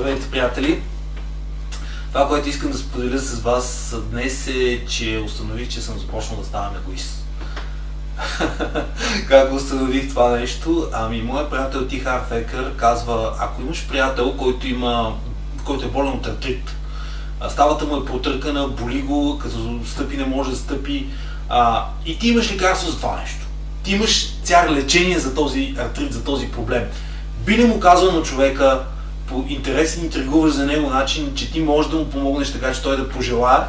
Здравейте, приятели! Това, което искам да споделя с вас днес е, че установих, че съм започнал да ставам егоист. Как установих това нещо? Моят приятел Тихар Фекър казва, ако имаш приятел, който е болен от артрит, ставата му е протъркана, боли го, като стъпи не може да стъпи, и ти имаш лекарство за това нещо. Ти имаш цяло лечение за този артрит, за този проблем. Би ли му казал на човека по интересен и интригуваш за него начин, че ти можеш да му помогнеш така, че той да пожелае,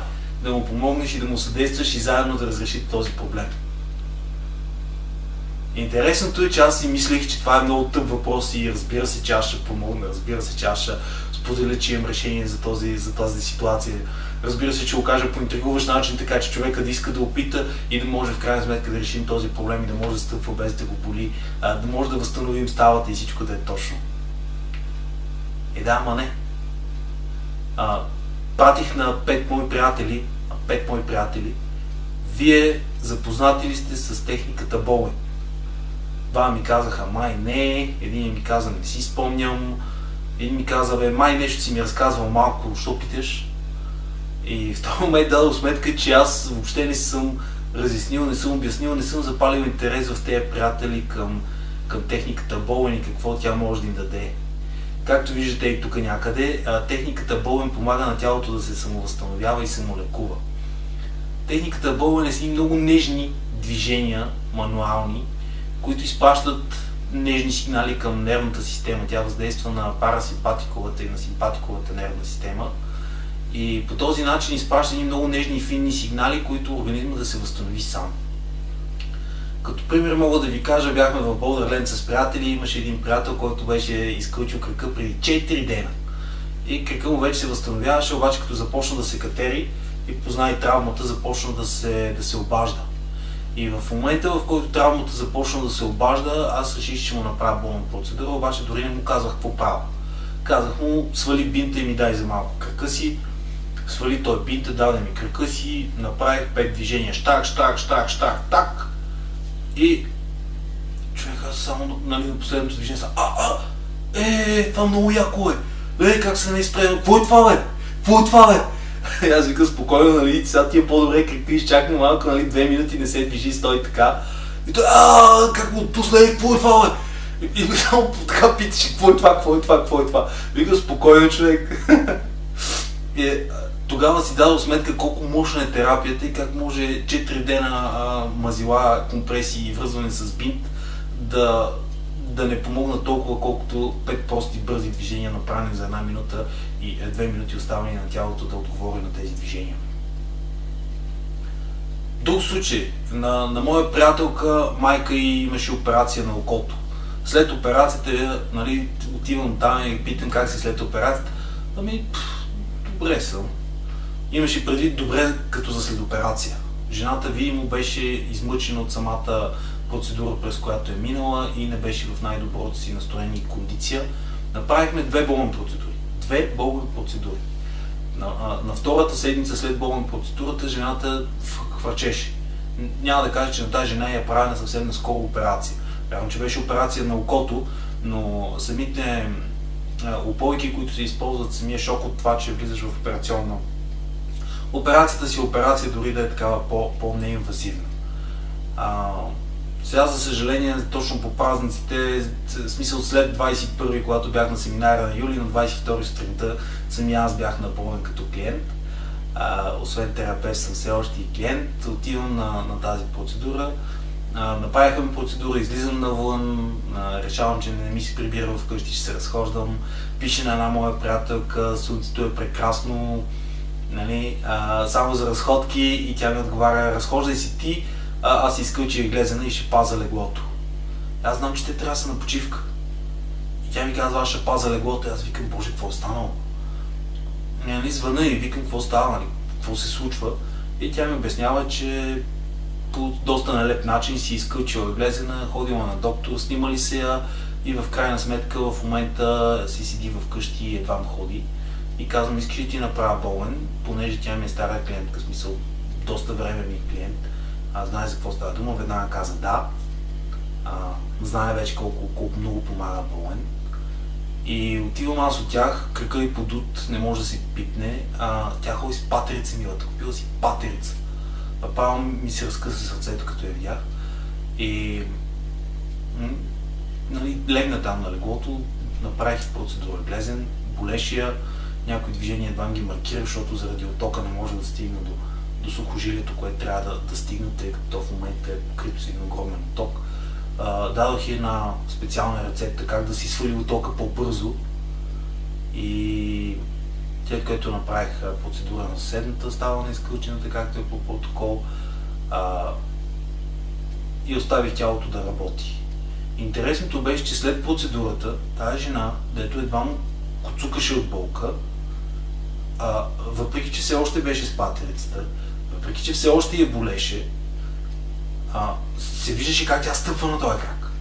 да му помогнеш и да му съдействаш и заедно да разрешите този проблем. Интересното е, че аз си мислех, че това е много тъп въпрос и разбира се, че аз ще помогна, разбира се, че аз ще споделя, че имам решение за тази ситуация. Разбира се, че го кажа по интригуващ начин, така че човека да иска да опита и да може в крайна сметка да решим този проблем и да може да стъпва без да го боли, да може да възстановим ставата и всичко да е точно. Да, ама не. Пратих на 5 мои приятели, вие запознати ли сте с техниката Боуен? Два ми казаха, май не, един ми каза, не си спомням, един ми каза, май нещо си ми разказвал малко, що питаш? И в този момент дадох сметка, че аз въобще не съм разяснил, не съм обяснил, не съм запалил интерес в тези приятели към техниката Боуен и какво тя може да им даде. Както виждате и тук някъде, техниката Боуен помага на тялото да се самовъзстановява и самолекува. Техниката Боуен е с много нежни движения, мануални, които изпращат нежни сигнали към нервната система. Тя въздейства на парасимпатиковата и на симпатиковата нервна система. И по този начин изпраща много нежни и финни сигнали, които организма да се възстанови сам. Като пример мога да ви кажа, бяхме в Болдърленд с приятели, имаше един приятел, който беше изкълчил крака преди 4 дена. И крака му вече се възстановяваше, обаче като започна да се катери и позна и травмата, започна да се обажда. И в момента, в който травмата започна да се обажда, аз реших, че му направя болна процедура, обаче дори не му казах какво правя. Казах му, свали бинта и ми дай за малко крака си, свали той бинта, даде ми крака си, направих 5 движения, штак, так. И човека само на последното движение са това много яко е, как се не изпредно, какво е това бе? И аз викам спокойно, сега ти е по-добре крака, изчакам малко, 2 минути не се движи, стой така. И той, как го отпусна, какво е това бе? И само така питаше, какво е това? Викам спокойно човек. Тогава си дадох сметка колко мощна е терапията и как може 4 дена мазила, компресии и връзване с бинт да не помогна толкова, колкото 5 прости бързи движения, направени за 1 минута и 2 минути оставани на тялото да отговори на тези движения. Друг случай, на моя приятелка, майка ѝ имаше операция на окото. След операцията, отивам там и питам как си след операцията. Добре съм. Имаше преди добре като за след операция. Жената видимо беше измъчена от самата процедура, през която е минала и не беше в най-доброто си настроение и кондиция. Направихме 2 болен процедури. 2 болен процедури. На втората седмица след болен процедурата жената хвърчеше. Няма да кажа, че на тази жена е правена съвсем наскоро операция. Вярвам, че беше операция на окото, но самите упойки, които се използват, самия шок от това, че влизаш в операционна. Операцията си операция, дори да е такава по-неинвазивна. Сега, за съжаление, точно по празниците, в смисъл след 21-и, когато бях на семинара на Юли, на 22-и сутринта самия аз бях болен като клиент. Освен терапевт съм все още и клиент. Отивам на тази процедура. Направихме процедура, излизам навън, решавам, че не ми се прибира вкъщи, ще се разхождам. Пише на една моя приятелка, слънцето е прекрасно, само за разходки, и тя ми отговаря, разхождай си ти, аз изкълчих глезена и ще паза леглото. Аз знам, че те трябва да са на почивка. И тя ми казва, аз ще паза леглото, и аз викам, боже, какво е станало? Звъна и викам, какво става, какво се случва? И тя ми обяснява, че по доста нелеп начин си изкълчила глезена, ходила на доктор, снимали се я и в крайна сметка в момента си седи вкъщи и едва ходи. И казвам, искаш ли ти направя болен, понеже тя ми е стара клиентка, в смисъл доста време ми е клиент. Знае за какво става дума, веднага каза да. Знае вече колко много помага болен. И отивам аз от тях, кръка и подут не може да си пипне, тя ходи с патерица милата, купила си патерица. Направо ми се разкъса сърцето, като я видях. И нали, легна там на леглото, направих процедура глезен, болеше я, някои движения едва ги маркирах, защото заради оттока не може да стигна до сухожилието, което трябва да стигне, тъй като в момента е покрито с един огромен отток. Дадох една специална рецепта как да си свали оттока по-бързо и след което направих процедура на съседната, става на изкълчената, както е по протокол, и оставих тялото да работи. Интересното беше, че след процедурата тази жена, дето едва му коцукаше от болка, въпреки че все още беше с патерицата, въпреки че все още я болеше, се виждаше как тя стъпва на този крак.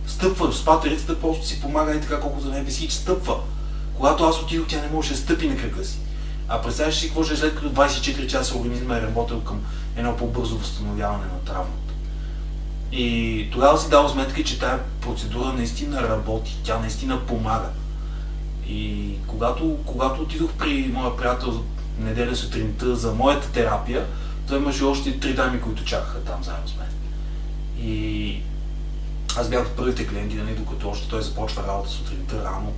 Стъпва с патерицата, просто си помага и така колкото не си, че стъпва. Когато аз отидох, тя не можеше да стъпи на крака си. Представяш си какво ще е след като 24 часа организма е работил към едно по-бързо възстановяване на травмата. И тогава си дал сметка, че тая процедура наистина работи, тя наистина помага. И когато отидох при моя приятел неделя сутринта за моята терапия, той имаше още 3 дами, които чакаха там заедно с мен. И аз бях от първите клиенти, нали, докато още той започва работа сутринта рано,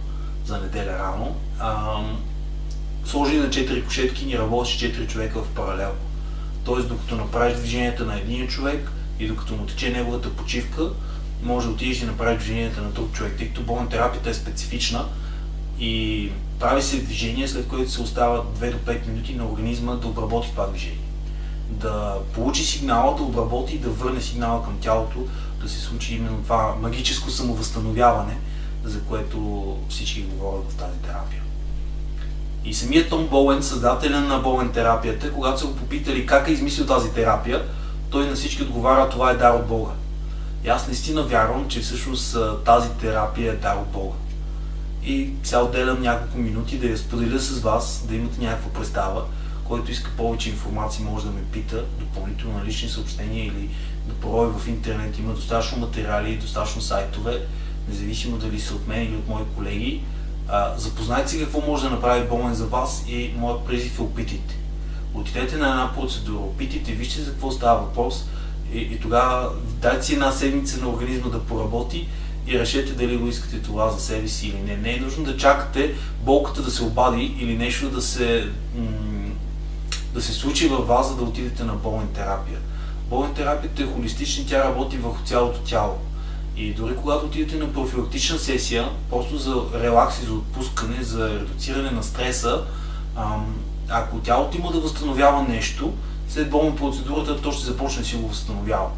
за неделя рано. Сложи на 4 кушетки и ни работеше 4 човека в паралел. Тоест, докато направиш движенията на един човек и докато му тече неговата почивка, може да отидеш и направиш движенията на друг човек, тъй като болнотерапията е специфична и прави се движение, след което се остава 2 до 5 минути на организма да обработи това движение. Да получи сигнала, да обработи и да върне сигнала към тялото, да се случи именно това магическо самовъзстановяване, за което всички говорят в тази терапия. И самият Том Боуен, създателя на Боуен терапията, когато са го попитали как е измислил тази терапия, той на всички отговаря: това е дар от Бога. И аз наистина вярвам, че всъщност тази терапия е дар от Бога. И сега отделям няколко минути да я споделя с вас, да имате някаква представа. Който иска повече информация, може да ме пита допълнително на лични съобщения или да порови в интернет. Има достатъчно материали, достатъчно сайтове, независимо дали са от мен или от мои колеги. Запознайте се какво може да направи Боуен за вас и моят призив е: опитайте. Отидете на една процедура, опитайте, вижте за какво става въпрос и тогава дайте си една седмица на организма да поработи и решете дали го искате това за себе си или не. Не е нужно да чакате болката да се обади или нещо да се случи във вас, за да отидете на Боуен терапия. Боуен терапията е холистична, тя работи върху цялото тяло. И дори когато отидете на профилактична сесия, просто за релакс и за отпускане, за редуциране на стреса, ако тялото има да възстановява нещо, след Боуен процедурата то ще започне да си го възстановява.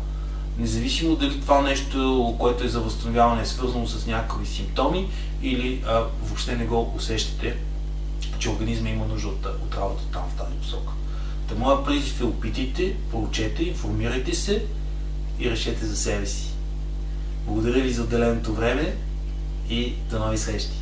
Независимо дали това нещо, което е за възстановяване, е свързано с някакви симптоми или въобще не го усещате, че организма има нужда от работа там в тази посока. Та моя призив е: опитайте, проучете, информирайте се и решете за себе си. Благодаря ви за отделеното време и до нови срещи!